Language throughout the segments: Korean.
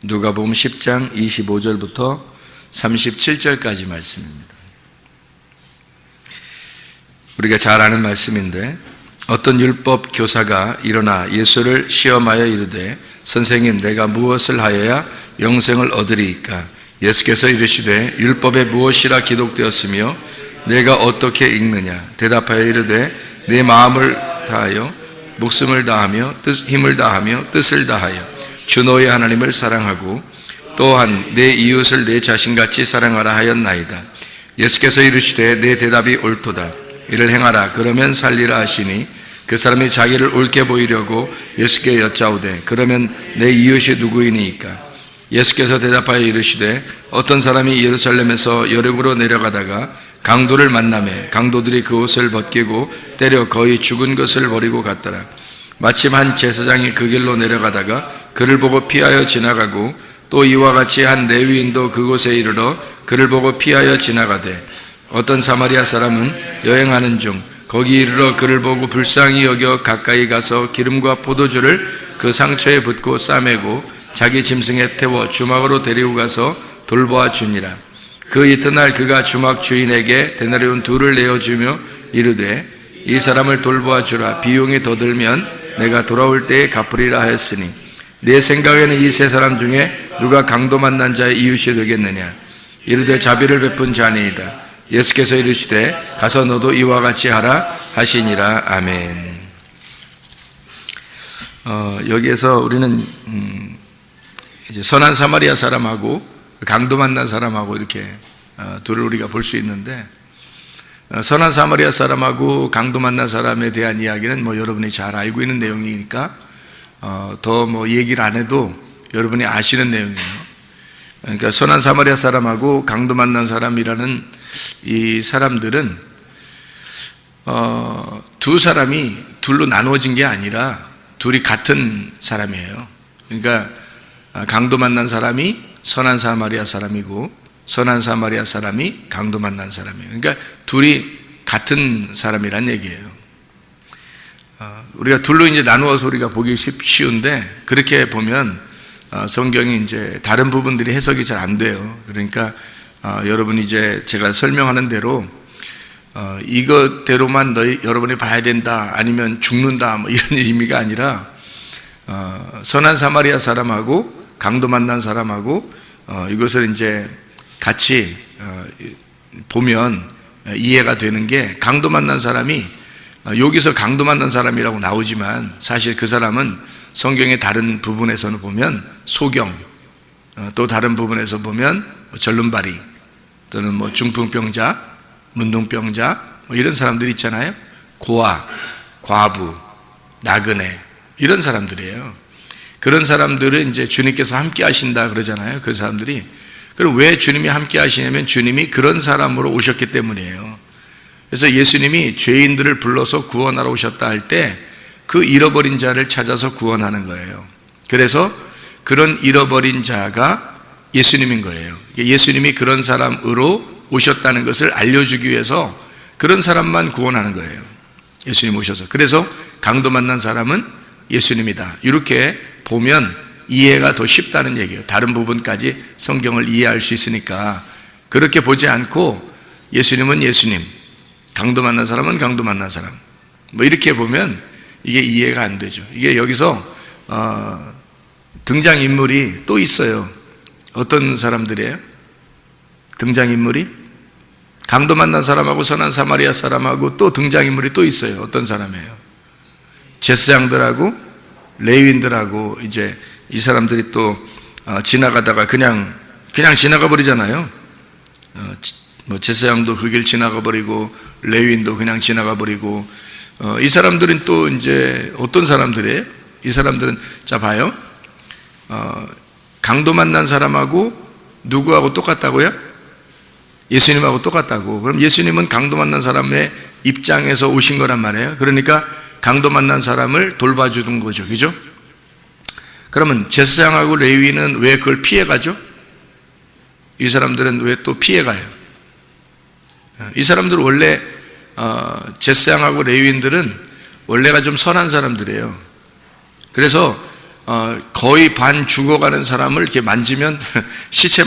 누가복음 10장 25절부터 37절까지 말씀입니다. 우리가 잘 아는 말씀인데, 어떤 율법 교사가 일어나 예수를 시험하여 이르되, 선생님, 내가 무엇을 하여야 영생을 얻으리이까? 예수께서 이르시되, 율법에 무엇이라 기록되었으며 내가 어떻게 읽느냐? 대답하여 이르되, 내 마음을 다하여 목숨을 다하며 힘을 다하며 뜻을 다하여 주 너의 하나님을 사랑하고 또한 내 이웃을 내 자신같이 사랑하라 하였나이다. 예수께서 이르시되, 내 대답이 옳도다. 이를 행하라. 그러면 살리라 하시니, 그 사람이 자기를 옳게 보이려고 예수께 여짜오되, 그러면 내 이웃이 누구이니까? 예수께서 대답하여 이르시되, 어떤 사람이 예루살렘에서 여력으로 내려가다가 강도를 만나매 강도들이 그 옷을 벗기고 때려 거의 죽은 것을 버리고 갔더라. 마침 한 제사장이 그 길로 내려가다가 그를 보고 피하여 지나가고, 또 이와 같이 한 레위인도 그곳에 이르러 그를 보고 피하여 지나가되, 어떤 사마리아 사람은 여행하는 중 거기 이르러 그를 보고 불쌍히 여겨 가까이 가서 기름과 포도주를 그 상처에 붓고 싸매고 자기 짐승에 태워 주막으로 데리고 가서 돌보아 주니라. 그 이튿날 그가 주막 주인에게 데나리온 2를 내어주며 이르되, 이 사람을 돌보아 주라. 비용이 더 들면 내가 돌아올 때에 갚으리라 하였으니, 내 생각에는 이 세 사람 중에 누가 강도 만난 자의 이웃이 되겠느냐? 이르되, 자비를 베푼 자니이다. 예수께서 이르시되, 가서 너도 이와 같이 하라 하시니라. 아멘. 여기에서 우리는 이제 선한 사마리아 사람하고 강도 만난 사람하고 이렇게 둘을 우리가 볼 수 있는데, 선한 사마리아 사람하고 강도 만난 사람에 대한 이야기는 여러분이 잘 알고 있는 내용이니까 더 얘기를 안 해도 여러분이 아시는 내용이에요. 그러니까 선한 사마리아 사람하고 강도 만난 사람이라는 이 사람들은 두 사람이 둘로 나누어진 게 아니라 둘이 같은 사람이에요. 그러니까 강도 만난 사람이 선한 사마리아 사람이고, 선한 사마리아 사람이 강도 만난 사람이에요. 그러니까 둘이 같은 사람이란 얘기예요. 우리가 둘로 이제 나누어서 우리가 보기 쉬운데, 그렇게 보면 성경이 이제 다른 부분들이 해석이 잘 안 돼요. 그러니까 여러분이 이제 제가 설명하는 대로 이것대로만 여러분이 봐야 된다, 아니면 죽는다, 이런 의미가 아니라 선한 사마리아 사람하고 강도 만난 사람하고 이것을 이제 같이 보면 이해가 되는 게, 강도 만난 사람이 여기서 강도 만난 사람이라고 나오지만 사실 그 사람은 성경의 다른 부분에서는 보면 소경, 또 다른 부분에서 보면 절름발이, 또는 중풍병자, 문둥병자, 이런 사람들이 있잖아요. 고아, 과부, 나그네, 이런 사람들이에요. 그런 사람들은 이제 주님께서 함께 하신다 그러잖아요. 그 사람들이. 그럼 왜 주님이 함께 하시냐면, 주님이 그런 사람으로 오셨기 때문이에요. 그래서 예수님이 죄인들을 불러서 구원하러 오셨다 할 때 그 잃어버린 자를 찾아서 구원하는 거예요. 그래서 그런 잃어버린 자가 예수님인 거예요. 예수님이 그런 사람으로 오셨다는 것을 알려주기 위해서 그런 사람만 구원하는 거예요. 예수님 오셔서. 그래서 강도 만난 사람은 예수님이다. 이렇게 보면 이해가 더 쉽다는 얘기예요. 다른 부분까지 성경을 이해할 수 있으니까. 그렇게 보지 않고 예수님은 예수님, 강도 만난 사람은 강도 만난 사람, 이렇게 보면 이게 이해가 안 되죠. 이게 여기서 등장인물이 또 있어요. 어떤 사람들이에요? 등장인물이 강도 만난 사람하고 선한 사마리아 사람하고 또 등장인물이 또 있어요. 어떤 사람이에요? 제사장들하고 레위인들하고, 이제 이 사람들이 또 지나가다가 그냥 지나가 버리잖아요. 제사장도 그 길 지나가 버리고, 레위인도 그냥 지나가 버리고, 이 사람들은 또 이제 어떤 사람들이에요? 이 사람들은, 자 봐요. 강도 만난 사람하고 누구하고 똑같다고요? 예수님하고 똑같다고. 그럼 예수님은 강도 만난 사람의 입장에서 오신 거란 말이에요. 그러니까 강도 만난 사람을 돌봐주는 거죠. 그죠? 그러면 제사장하고 레위인은 왜 그걸 피해가죠? 이 사람들은 왜 또 피해가요? 이 사람들은 원래 제사장하고 레위인들은 원래가 좀 선한 사람들이에요. 그래서 거의 반 죽어가는 사람을 이렇게 만지면 시체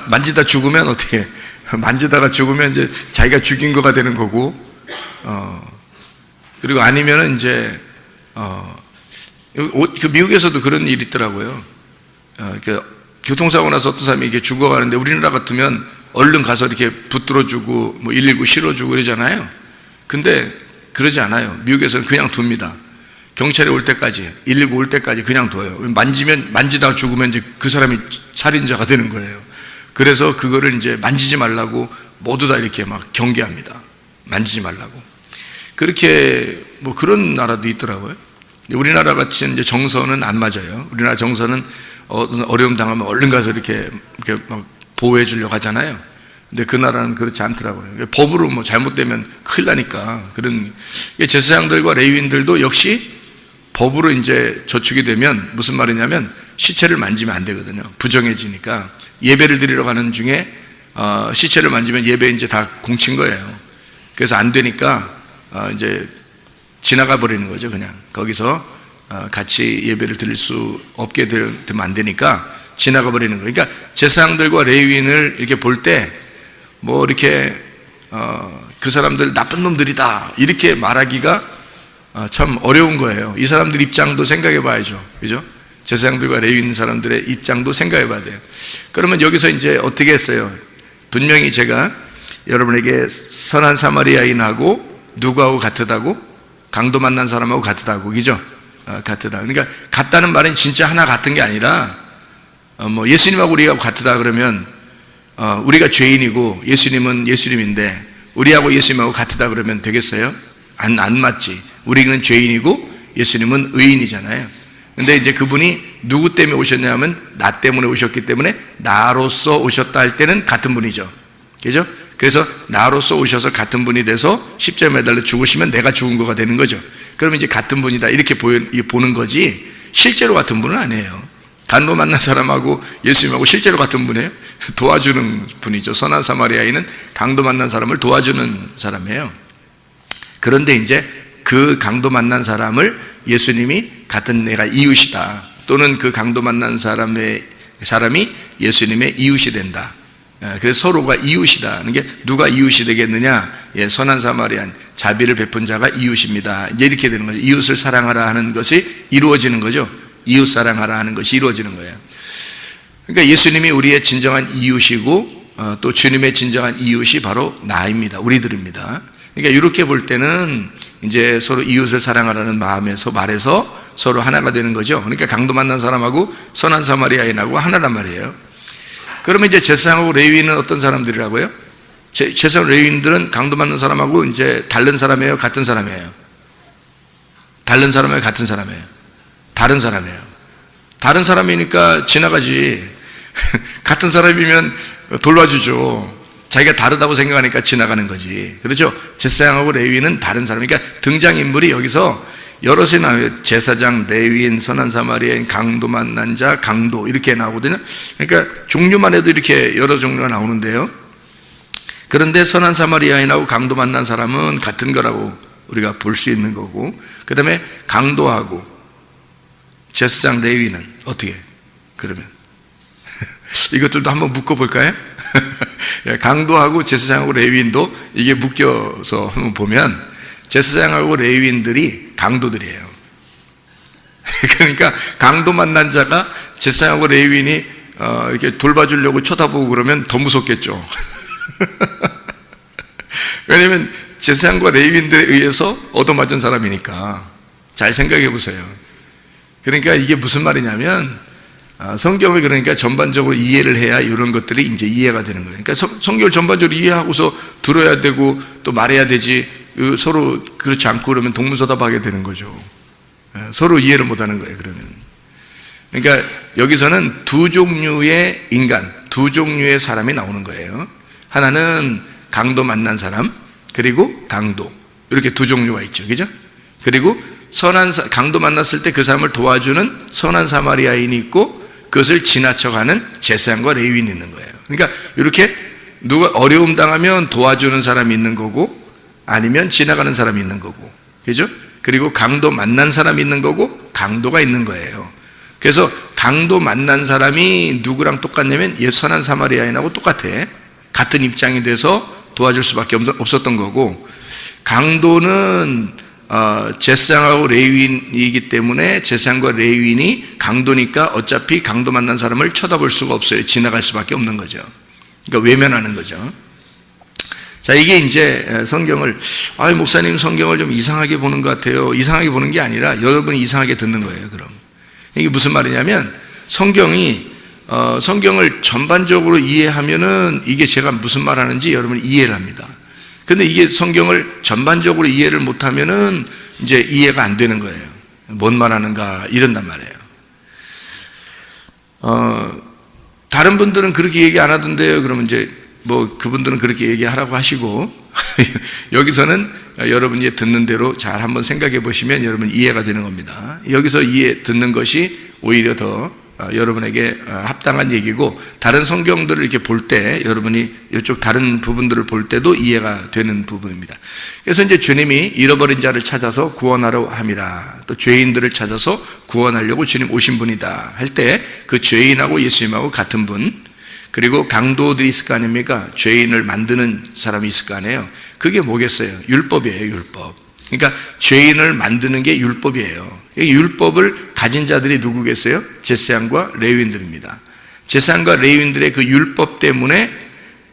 만지다 죽으면 어떻게 만지다가 죽으면 이제 자기가 죽인 거가 되는 거고, 그리고 아니면은 이제 그 미국에서도 그런 일이 있더라고요. 교통사고 나서 어떤 사람이 이렇게 죽어가는데 우리나라 같으면 얼른 가서 이렇게 붙들어주고 뭐 119 실어주고 그러잖아요. 근데 그러지 않아요. 미국에서는 그냥 둡니다. 경찰이 올 때까지, 119 올 때까지 그냥 둬요. 만지다가 죽으면 이제 그 사람이 살인자가 되는 거예요. 그래서 그거를 이제 만지지 말라고 모두 다 이렇게 막 경계합니다. 만지지 말라고. 그렇게 뭐 그런 나라도 있더라고요. 우리나라 같이 이제 정서는 안 맞아요. 우리나라 정서는 어려움 당하면 얼른 가서 이렇게 막 보호해 주려고 하잖아요. 근데 그 나라는 그렇지 않더라고요. 법으로 뭐 잘못되면 큰일 나니까. 그런 제사장들과 레위인들도 역시 법으로 이제 저축이 되면 무슨 말이냐면 시체를 만지면 안 되거든요. 부정해지니까. 예배를 드리러 가는 중에 시체를 만지면 예배 이제 다 공친 거예요. 그래서 안 되니까 이제 지나가 버리는 거죠. 그냥 거기서 같이 예배를 드릴 수 없게 되면 안 되니까 지나가 버리는 거예요. 그러니까 제사장들과 레위인을 이렇게 볼 때 뭐 이렇게 그 사람들 나쁜 놈들이다 이렇게 말하기가 참 어려운 거예요. 이 사람들 입장도 생각해 봐야죠. 그죠? 제사장들과 레위인 사람들의 입장도 생각해 봐야 돼요. 그러면 여기서 이제 어떻게 했어요? 분명히 제가 여러분에게 선한 사마리아인하고 누구하고 같다고? 강도 만난 사람하고 같다고, 그죠? 같다. 그러니까 같다는 말은 진짜 하나 같은 게 아니라 뭐 예수님하고 우리가 같다 그러면 우리가 죄인이고 예수님은 예수님인데 우리하고 예수님하고 같다 그러면 되겠어요? 안 맞지. 우리는 죄인이고 예수님은 의인이잖아요. 근데 이제 그분이 누구 때문에 오셨냐면 나 때문에 오셨기 때문에 나로서 오셨다 할 때는 같은 분이죠. 그죠? 그래서 나로서 오셔서 같은 분이 돼서 십자가에 매달려 죽으시면 내가 죽은 거가 되는 거죠. 그러면 이제 같은 분이다 이렇게 보는 거지 실제로 같은 분은 아니에요. 강도 만난 사람하고 예수님하고 실제로 같은 분이에요. 도와주는 분이죠. 선한 사마리아인은 강도 만난 사람을 도와주는 사람이에요. 그런데 이제 그 강도 만난 사람을 예수님이 같은 내가 이웃이다 또는 그 강도 만난 사람이 예수님의 이웃이 된다. 그래서 서로가 이웃이다. 이게 누가 이웃이 되겠느냐? 선한 사마리안, 자비를 베푼 자가 이웃입니다. 이제 이렇게 되는 거죠. 이웃을 사랑하라 하는 것이 이루어지는 거죠. 이웃 사랑하라 하는 것이 이루어지는 거예요. 그러니까 예수님이 우리의 진정한 이웃이고 또 주님의 진정한 이웃이 바로 나입니다. 우리들입니다. 그러니까 이렇게 볼 때는 이제 서로 이웃을 사랑하라는 마음에서 말해서 서로 하나가 되는 거죠. 그러니까 강도 만난 사람하고 선한 사마리아인하고 하나란 말이에요. 그러면 이제 제사장하고 레위인은 어떤 사람들이라고요? 제사장 레위인들은 강도 만난 사람하고 이제 다른 사람이에요? 같은 사람이에요? 다른 사람이에요? 같은 사람이에요? 다른 사람이에요. 다른 사람이니까 지나가지. 같은 사람이면 돌봐주죠. 자기가 다르다고 생각하니까 지나가는 거지. 그렇죠? 제사장하고 레위인은 다른 사람. 그러니까 등장인물이 여기서 여럿이 나와요. 제사장, 레위인, 선한 사마리아인, 강도 만난 자, 강도 이렇게 나오거든요. 그러니까 종류만 해도 이렇게 여러 종류가 나오는데요. 그런데 선한 사마리아인하고 강도 만난 사람은 같은 거라고 우리가 볼 수 있는 거고, 그 다음에 강도하고 제사장, 레위인은 어떻게? 그러면 이것들도 한번 묶어볼까요? 강도하고 제사장하고 레위인도 이게 묶여서 한번 보면 제사장하고 레위인들이 강도들이에요. 그러니까 강도 만난 자가 제사장하고 레위인이 이렇게 돌봐주려고 쳐다보고 그러면 더 무섭겠죠. 왜냐하면 제사장과 레위인들에 의해서 얻어맞은 사람이니까. 잘 생각해 보세요. 그러니까 이게 무슨 말이냐면 성경을 그러니까 전반적으로 이해를 해야 이런 것들이 이제 이해가 되는 거예요. 그러니까 성경을 전반적으로 이해하고서 들어야 되고 또 말해야 되지 서로 그렇지 않고 그러면 동문서답하게 되는 거죠. 서로 이해를 못하는 거예요. 그러면 그러니까 여기서는 두 종류의 인간, 두 종류의 사람이 나오는 거예요. 하나는 강도 만난 사람 그리고 강도 이렇게 두 종류가 있죠. 그죠? 그리고 강도 만났을 때 그 사람을 도와주는 선한 사마리아인이 있고 그것을 지나쳐가는 제사장과 레위인이 있는 거예요. 그러니까 이렇게 누가 어려움 당하면 도와주는 사람이 있는 거고 아니면 지나가는 사람이 있는 거고, 그죠? 그리고 강도 만난 사람이 있는 거고 강도가 있는 거예요. 그래서 강도 만난 사람이 누구랑 똑같냐면 선한 사마리아인하고 똑같아. 같은 입장이 돼서 도와줄 수밖에 없었던 거고, 강도는 제사장하고 레위인이기 때문에 제사장과 레위인이 강도니까 어차피 강도 만난 사람을 쳐다볼 수가 없어요. 지나갈 수밖에 없는 거죠. 그러니까 외면하는 거죠. 자, 이게 이제 성경을, 목사님 성경을 좀 이상하게 보는 것 같아요. 이상하게 보는 게 아니라 여러분이 이상하게 듣는 거예요. 그럼 이게 무슨 말이냐면, 성경을 전반적으로 이해하면은 이게 제가 무슨 말 하는지 여러분이 이해를 합니다. 근데 이게 성경을 전반적으로 이해를 못하면은 이제 이해가 안 되는 거예요. 뭔 말하는가 이런단 말이에요. 다른 분들은 그렇게 얘기 안 하던데요. 그러면 이제 그분들은 그렇게 얘기하라고 하시고 여기서는 여러분이 듣는 대로 잘 한번 생각해 보시면 여러분 이해가 되는 겁니다. 여기서 듣는 것이 오히려 더 여러분에게 합당한 얘기고, 다른 성경들을 이렇게 볼 때 여러분이 이쪽 다른 부분들을 볼 때도 이해가 되는 부분입니다. 그래서 이제 주님이 잃어버린 자를 찾아서 구원하러 함이라, 또 죄인들을 찾아서 구원하려고 주님 오신 분이다 할 때 그 죄인하고 예수님하고 같은 분, 그리고 강도들이 있을 거 아닙니까? 죄인을 만드는 사람이 있을 거 아니에요. 그게 뭐겠어요? 율법이에요. 율법. 그러니까 죄인을 만드는 게 율법이에요. 율법을 가진 자들이 누구겠어요? 제사장과 레위인들입니다. 제사장과 레위인들의 그 율법 때문에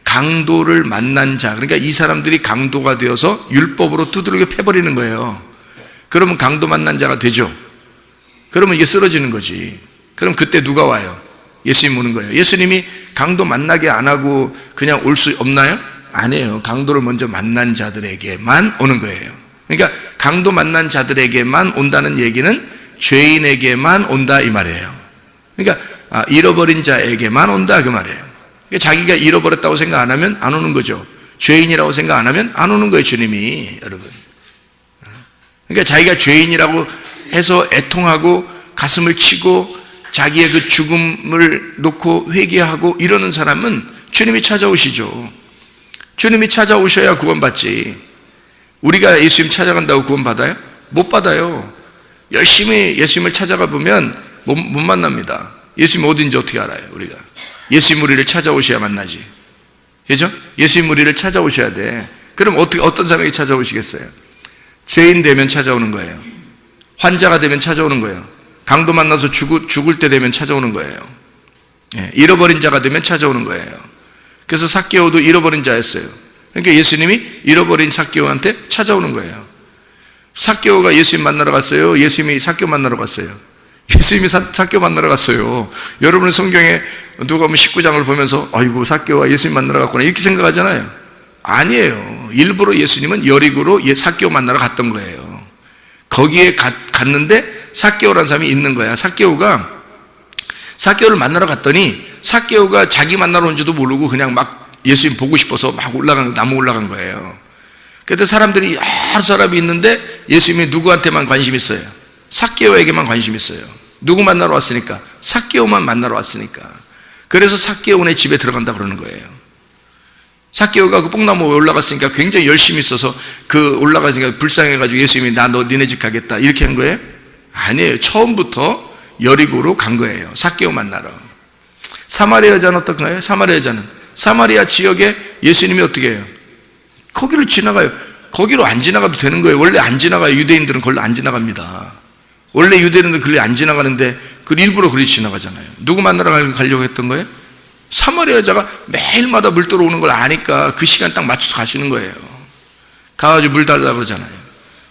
강도를 만난 자, 그러니까 이 사람들이 강도가 되어서 율법으로 두드러져 패버리는 거예요. 그러면 강도 만난 자가 되죠. 그러면 이게 쓰러지는 거지. 그럼 그때 누가 와요? 예수님 오는 거예요. 예수님이 강도 만나게 안 하고 그냥 올 수 없나요? 아니에요. 강도를 먼저 만난 자들에게만 오는 거예요. 그러니까 강도 만난 자들에게만 온다는 얘기는 죄인에게만 온다 이 말이에요. 그러니까 잃어버린 자에게만 온다 그 말이에요. 그러니까 자기가 잃어버렸다고 생각 안 하면 안 오는 거죠. 죄인이라고 생각 안 하면 안 오는 거예요, 주님이. 여러분, 그러니까 자기가 죄인이라고 해서 애통하고 가슴을 치고 자기의 그 죽음을 놓고 회개하고 이러는 사람은 주님이 찾아오시죠. 주님이 찾아오셔야 구원받지. 우리가 예수님 찾아간다고 구원받아요? 못 받아요. 열심히 예수님을 찾아가 보면 못 만납니다. 예수님 어딘지 어떻게 알아요? 우리가 예수님 우리를 찾아오셔야 만나지. 그죠? 예수님 우리를 찾아오셔야 돼. 그럼 어떤 사람에게 찾아오시겠어요? 죄인 되면 찾아오는 거예요. 환자가 되면 찾아오는 거예요. 강도 만나서 죽을 때 되면 찾아오는 거예요. 잃어버린 자가 되면 찾아오는 거예요. 그래서 삭개오도 잃어버린 자였어요. 그러니까 예수님이 잃어버린 삭개오한테 찾아오는 거예요. 삭개오가 예수님 만나러 갔어요? 예수님이 삭개오 만나러 갔어요? 예수님이 삭개오 만나러 갔어요. 여러분은 성경에 누가 보면 19장을 보면서 아이고 삭개오가 예수님 만나러 갔구나 이렇게 생각하잖아요. 아니에요. 일부러 예수님은 여리고로 삭개오 만나러 갔던 거예요. 거기에 갔는데 삭개오라는 사람이 있는 거야. 삭개오를 만나러 갔더니 삭개오가 자기 만나러 온지도 모르고 그냥 막 예수님 보고 싶어서 막 나무 올라간 거예요. 그때 사람들이 여러 사람이 있는데 예수님이 누구한테만 관심 있어요? 삭개오에게만 관심 있어요. 누구 만나러 왔으니까? 삭개오만 만나러 왔으니까. 그래서 삭개오네 집에 들어간다 그러는 거예요. 삭개오가 그 뽕나무에 올라갔으니까 굉장히 열심히 있어서 올라가니까 불쌍해가지고 예수님이 너 니네 집 가겠다 이렇게 한 거예요? 아니에요. 처음부터 여리고로 간 거예요. 삭개오 만나러. 사마리아 여자는 어떤가요? 사마리아 지역에 예수님이 어떻게 해요? 거기를 지나가요. 거기로 안 지나가도 되는 거예요. 원래 안 지나가요. 유대인들은 걸로 안 지나갑니다. 원래 유대인들은 걸로 안 지나가는데 일부러 그리 지나가잖아요. 누구 만나러 가려고 했던 거예요? 사마리아 여자가 매일마다 물 들어오는 걸 아니까 그 시간 딱 맞춰서 가시는 거예요. 가가지고 물 달라고 그러잖아요.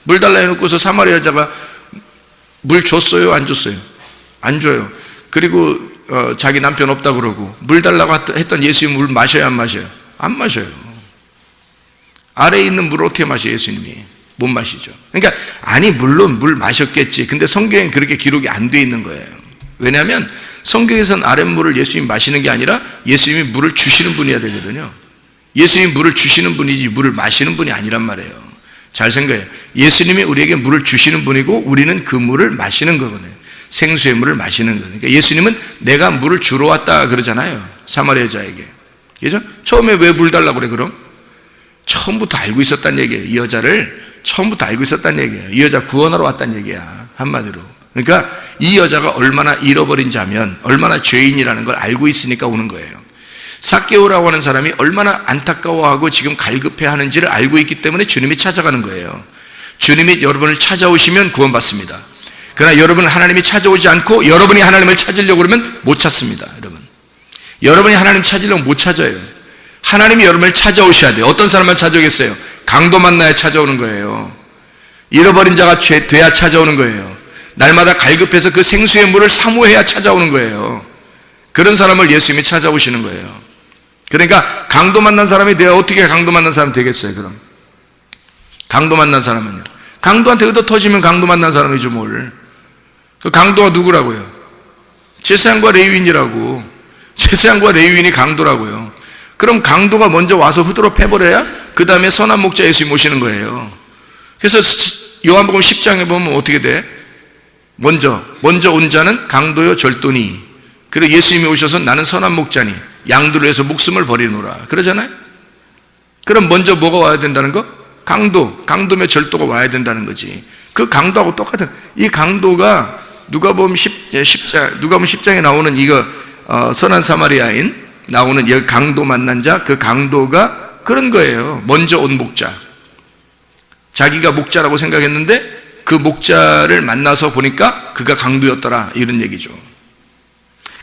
물 달라 해놓고서 사마리아 여자가 물 줬어요? 안 줬어요? 안 줘요. 그리고 자기 남편 없다 그러고 물 달라고 했던 예수님 물 마셔요? 안 마셔요? 안 마셔요. 아래에 있는 물을 어떻게 마셔요? 예수님이 못 마시죠. 그러니까 물론 물 마셨겠지. 근데 성경엔 그렇게 기록이 안 돼 있는 거예요. 왜냐하면 성경에서는 아랫물을 예수님이 마시는 게 아니라 예수님이 물을 주시는 분이어야 되거든요. 예수님이 물을 주시는 분이지 물을 마시는 분이 아니란 말이에요. 잘 생각해요. 예수님이 우리에게 물을 주시는 분이고 우리는 그 물을 마시는 거거든요. 생수의 물을 마시는 거예요. 그러니까 예수님은 내가 물을 주러 왔다 그러잖아요. 사마리아 여자에게. 그죠? 처음에 왜 물 달라고 그래 그럼? 처음부터 알고 있었다는 얘기예요. 이 여자를 처음부터 알고 있었다는 얘기예요. 이 여자 구원하러 왔다는 얘기야. 한마디로. 그러니까 이 여자가 얼마나 잃어버린 자면 얼마나 죄인이라는 걸 알고 있으니까 오는 거예요. 삭개오라고 하는 사람이 얼마나 안타까워하고 지금 갈급해하는지를 알고 있기 때문에 주님이 찾아가는 거예요. 주님이 여러분을 찾아오시면 구원받습니다. 그러나 여러분은 하나님이 찾아오지 않고 여러분이 하나님을 찾으려고 그러면 못 찾습니다. 여러분이 하나님 찾으려면 못 찾아요. 하나님이 여러분을 찾아오셔야 돼요. 어떤 사람만 찾아오겠어요? 강도 만나야 찾아오는 거예요. 잃어버린 자가 돼야 찾아오는 거예요. 날마다 갈급해서 그 생수의 물을 사모해야 찾아오는 거예요. 그런 사람을 예수님이 찾아오시는 거예요. 그러니까 강도 만난 사람이 내가 어떻게 강도 만난 사람 되겠어요? 그럼 강도 만난 사람은요, 강도한테 얻어 터지면 강도 만난 사람이죠. 뭘. 그 강도가 누구라고요? 제사장과 레위인이라고. 제사장과 레위인이 강도라고요. 그럼 강도가 먼저 와서 후드로 패버려야 그 다음에 선한 목자 예수님 오시는 거예요. 그래서 요한복음 10장에 보면 어떻게 돼? 먼저 온 자는 강도요 절도니, 그리고 예수님이 오셔서 나는 선한 목자니 양들을 위해서 목숨을 버리노라 그러잖아요. 그럼 먼저 뭐가 와야 된다는 거? 강도며 절도가 와야 된다는 거지. 그 강도하고 똑같은, 이 강도가 누가복음 10장에 나오는 이거 선한 사마리아인 나오는 이 강도 만난 자, 그 강도가 그런 거예요. 먼저 온 목자. 자기가 목자라고 생각했는데 그 목자를 만나서 보니까 그가 강도였더라, 이런 얘기죠.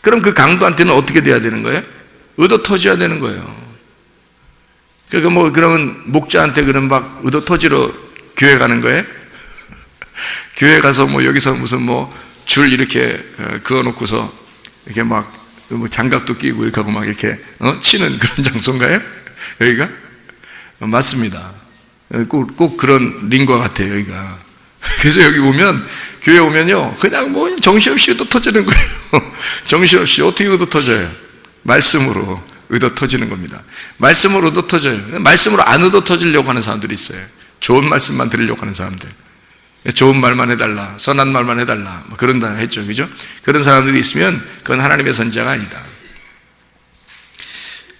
그럼 그 강도한테는 어떻게 돼야 되는 거예요? 얻어 터져야 되는 거예요. 그러니까 그러면 목자한테 그럼 막 얻어 터지러 교회 가는 거예요? 교회 가서 여기서 무슨 줄 이렇게 그어놓고서 이렇게 막 장갑도 끼고 이렇게 하고 막 이렇게 치는 그런 장소인가요? 여기가? 맞습니다. 꼭 그런 링과 같아요, 여기가. 그래서 여기 오면, 교회 오면요, 그냥 정신없이 얻어 터지는 거예요. 정신없이. 어떻게 얻어 터져요? 말씀으로 얻어 터지는 겁니다. 말씀으로 얻어 터져요. 말씀으로 안 얻어 터지려고 하는 사람들이 있어요. 좋은 말씀만 들으려고 하는 사람들. 좋은 말만 해달라, 선한 말만 해달라, 그런다 했죠. 그죠? 그런 사람들이 있으면 그건 하나님의 선지자가 아니다.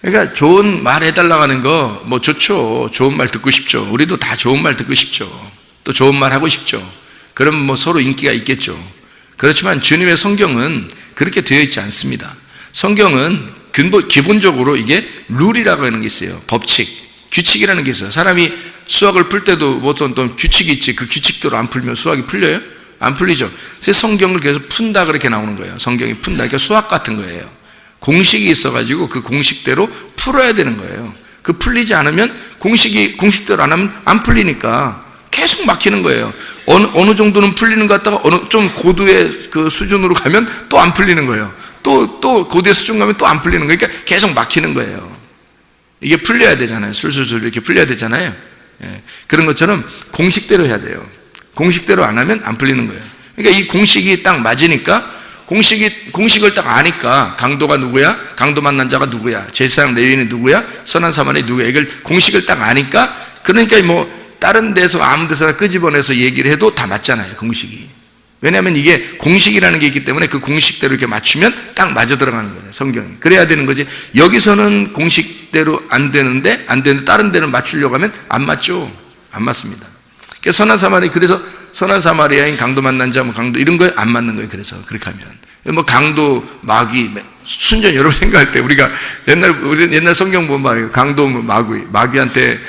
그러니까 좋은 말 해달라고 하는 거 좋죠. 좋은 말 듣고 싶죠. 우리도 다 좋은 말 듣고 싶죠. 또 좋은 말 하고 싶죠. 그럼 서로 인기가 있겠죠. 그렇지만 주님의 성경은 그렇게 되어 있지 않습니다. 성경은 기본적으로 이게 룰이라고 하는 게 있어요. 법칙, 규칙이라는 게 있어요. 사람이 수학을 풀 때도 어떤 규칙이 있지, 그 규칙대로 안 풀면 수학이 풀려요? 안 풀리죠. 그래서 성경을 계속 푼다 그렇게 나오는 거예요. 성경이 푼다. 그러니까 수학 같은 거예요. 공식이 있어가지고 그 공식대로 풀어야 되는 거예요. 그 풀리지 않으면 공식대로 안 하면 안 풀리니까 계속 막히는 거예요. 어느 정도는 풀리는 것 같다가 좀 고도의 그 수준으로 가면 또 안 풀리는 거예요. 또 고도의 수준 가면 또 안 풀리는 거예요. 그러니까 계속 막히는 거예요. 이게 풀려야 되잖아요. 술술술 이렇게 풀려야 되잖아요. 예. 그런 것처럼 공식대로 해야 돼요. 공식대로 안 하면 안 풀리는 거예요. 그러니까 이 공식이 딱 맞으니까 공식을 딱 아니까 강도가 누구야? 강도 만난 자가 누구야? 제사장 레위인이 누구야? 선한 사마리아인이 누구야? 이걸 공식을 딱 아니까, 그러니까 다른 데서 아무 데서나 끄집어내서 얘기를 해도 다 맞잖아요, 공식이. 왜냐하면 이게 공식이라는 게 있기 때문에 그 공식대로 이렇게 맞추면 딱 맞아 들어가는 거예요, 성경이. 그래야 되는 거지. 여기서는 공식대로 안 되는데 다른 데는 맞추려고 하면 안 맞죠. 안 맞습니다. 그래서 선한 사마리아인, 강도 만난 자, 강도 이런 거에 안 맞는 거예요. 그래서 그렇게 하면 강도, 마귀, 순전 여러분 생각할 때 우리가 옛날 성경 보면 강도, 마귀한테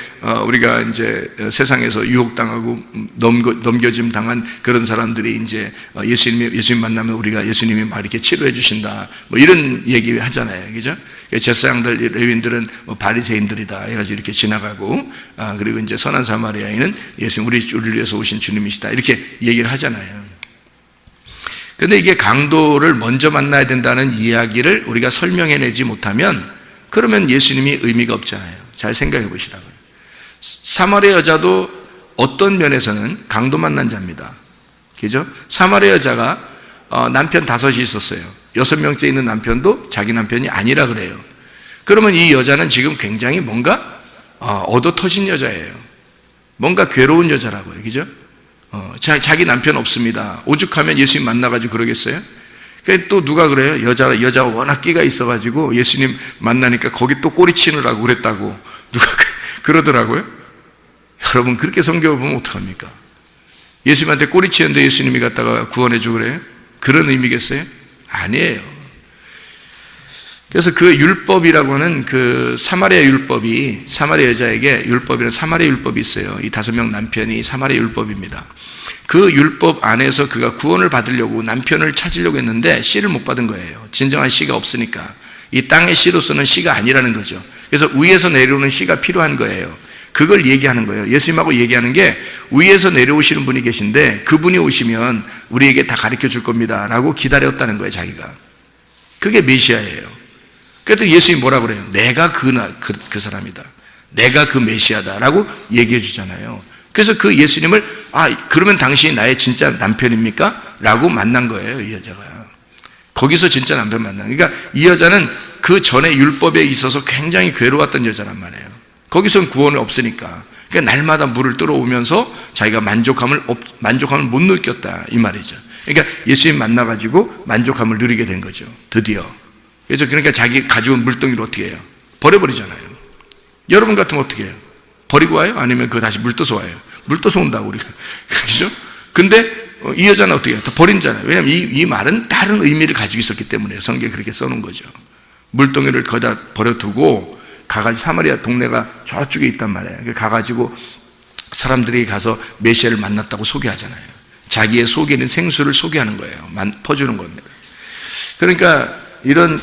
우리가 이제 세상에서 유혹당하고 넘겨짐 당한 그런 사람들이 이제 예수님 만나면 우리가 예수님이 막 이렇게 치료해 주신다, 이런 얘기 하잖아요. 그죠? 제사장들, 레위인들은 바리새인들이다 해가지고 이렇게 지나가고, 그리고 이제 선한 사마리아인은 예수님, 우리를 위해서 오신 주님이시다, 이렇게 얘기를 하잖아요. 근데 이게 강도를 먼저 만나야 된다는 이야기를 우리가 설명해내지 못하면, 그러면 예수님이 의미가 없잖아요. 잘 생각해 보시라고요. 사마리아 여자도 어떤 면에서는 강도 만난 자입니다. 그죠? 사마리아 여자가 남편 5이 있었어요. 6명째 있는 남편도 자기 남편이 아니라 그래요. 그러면 이 여자는 지금 굉장히 뭔가 얻어 터진 여자예요. 뭔가 괴로운 여자라고요. 그죠? 자기 남편 없습니다. 오죽하면 예수님 만나가지고 그러겠어요? 또 누가 그래요? 여자가 워낙 끼가 있어가지고 예수님 만나니까 거기 또 꼬리 치느라고 그랬다고 누가 그러더라고요. 여러분, 그렇게 성경을 보면 어떡합니까? 예수님한테 꼬리치였는데 예수님이 갖다가 구원해 주고 그래요? 그런 의미겠어요? 아니에요. 그래서 그 율법이라고 하는 그 사마리아 율법이, 사마리아 여자에게 율법이라는 사마리아 율법이 있어요. 이 5명 남편이 사마리아 율법입니다. 그 율법 안에서 그가 구원을 받으려고 남편을 찾으려고 했는데 씨를 못 받은 거예요. 진정한 씨가 없으니까. 이 땅의 씨로서는 씨가 아니라는 거죠. 그래서 위에서 내려오는 씨가 필요한 거예요. 그걸 얘기하는 거예요. 예수님하고 얘기하는 게 위에서 내려오시는 분이 계신데 그분이 오시면 우리에게 다 가르쳐 줄 겁니다 라고 기다렸다는 거예요, 자기가. 그게 메시아예요. 그래도 예수님이 뭐라고 그래요? 내가 그 사람이다. 내가 그 메시아다 라고 얘기해 주잖아요. 그래서 그 예수님을 그러면 당신이 나의 진짜 남편입니까? 라고 만난 거예요, 이 여자가. 거기서 진짜 남편 만난. 그러니까 이 여자는 그 전에 율법에 있어서 굉장히 괴로웠던 여자란 말이에요. 거기서는 구원이 없으니까. 그러니까 날마다 물을 들어오면서 자기가 만족함을 못 느꼈다 이 말이죠. 그러니까 예수님 만나가지고 만족함을 누리게 된 거죠, 드디어. 그래서 그러니까 자기 가져온 물동이를 어떻게 해요? 버려버리잖아요. 여러분 같으면 어떻게 해요? 버리고 와요? 아니면 그거 다시 물 떠서 와요? 물 떠서 온다고 우리가. 그렇죠? 근데 이 여자는 어떻게 해요? 다 버린잖아요. 왜냐하면 이 말은 다른 의미를 가지고 있었기 때문에 성경에 그렇게 써놓은 거죠. 물동이를 거기다 버려두고 가가지고 사마리아 동네가 저쪽에 있단 말이에요. 가가지고 사람들이 가서 메시아를 만났다고 소개하잖아요. 자기의 속에 있는 생수를 소개하는 거예요. 퍼주는 겁니다. 그러니까 이런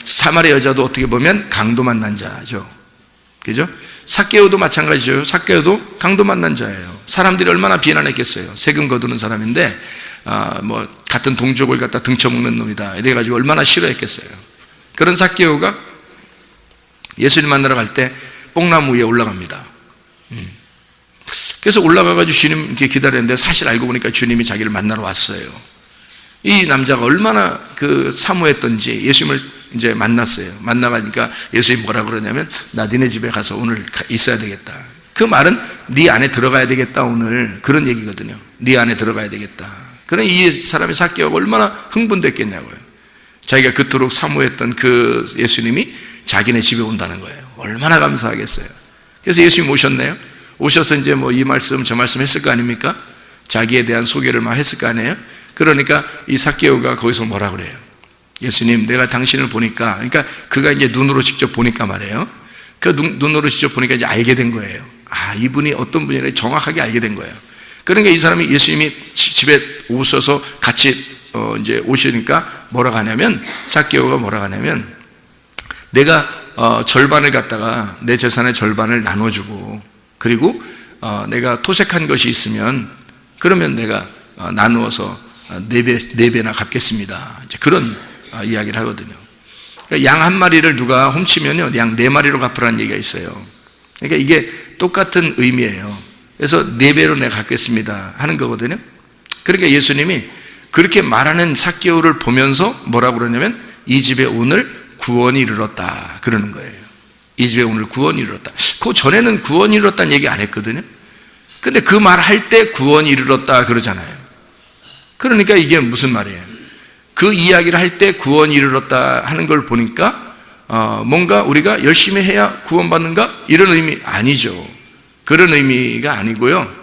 사마리아 여자도 어떻게 보면 강도 만난 자죠. 그죠? 삭개오도 마찬가지죠. 삭개오도 강도 만난 자예요. 사람들이 얼마나 비난했겠어요. 세금 거두는 사람인데 같은 동족을 갖다 등쳐먹는 놈이다 이래가지고 얼마나 싫어했겠어요. 그런 삭개오가 예수님 만나러 갈 때 뽕나무 위에 올라갑니다. 그래서 올라가가지고 주님 이렇게 기다렸는데 사실 알고 보니까 주님이 자기를 만나러 왔어요. 이 남자가 얼마나 사모했던지 예수님을 이제 만났어요. 만나가니까 예수님이 뭐라 그러냐면 나 니네 집에 가서 오늘 있어야 되겠다. 그 말은 네 안에 들어가야 되겠다 오늘 그런 얘기거든요. 네 안에 들어가야 되겠다. 그럼 이 사람이 삭개오가 얼마나 흥분됐겠냐고요. 자기가 그토록 사모했던 그 예수님이 자기네 집에 온다는 거예요. 얼마나 감사하겠어요. 그래서 예수님 오셨네요. 오셔서 이제 이 말씀 저 말씀 했을 거 아닙니까? 자기에 대한 소개를 막 했을 거 아니에요. 그러니까 이 삭개오가 거기서 뭐라 그래요? 예수님, 내가 당신을 보니까, 그러니까 그가 이제 눈으로 직접 보니까 말이에요. 그 눈으로 직접 보니까 이제 알게 된 거예요. 이분이 어떤 분이라 정확하게 알게 된 거예요. 그러니까 이 사람이 예수님이 집에 오셔서 같이 이제 오시니까 뭐라고 하냐면, 삭개오가 뭐라고 하냐면, 내가 절반을 갖다가 내 재산의 절반을 나눠주고, 그리고 내가 토색한 것이 있으면, 그러면 내가 나누어서 4배나 갚겠습니다. 이제 그런 이야기를 하거든요. 그러니까 양 한 마리를 누가 훔치면요, 양 4마리로 갚으라는 얘기가 있어요. 그러니까 이게 똑같은 의미예요. 그래서 4배로 내가 갚겠습니다 하는 거거든요. 그러니까 예수님이 그렇게 말하는 삭개오를 보면서 뭐라고 그러냐면 이 집에 오늘 구원이 이르렀다 그러는 거예요. 이 집에 오늘 구원이 이르렀다. 그 전에는 구원이 이르렀다는 얘기 안 했거든요. 근데 그 말 할 때 구원이 이르렀다 그러잖아요. 그러니까 이게 무슨 말이에요? 그 이야기를 할 때 구원이 이르렀다 하는 걸 보니까 뭔가 우리가 열심히 해야 구원받는가? 이런 의미 아니죠. 그런 의미가 아니고요.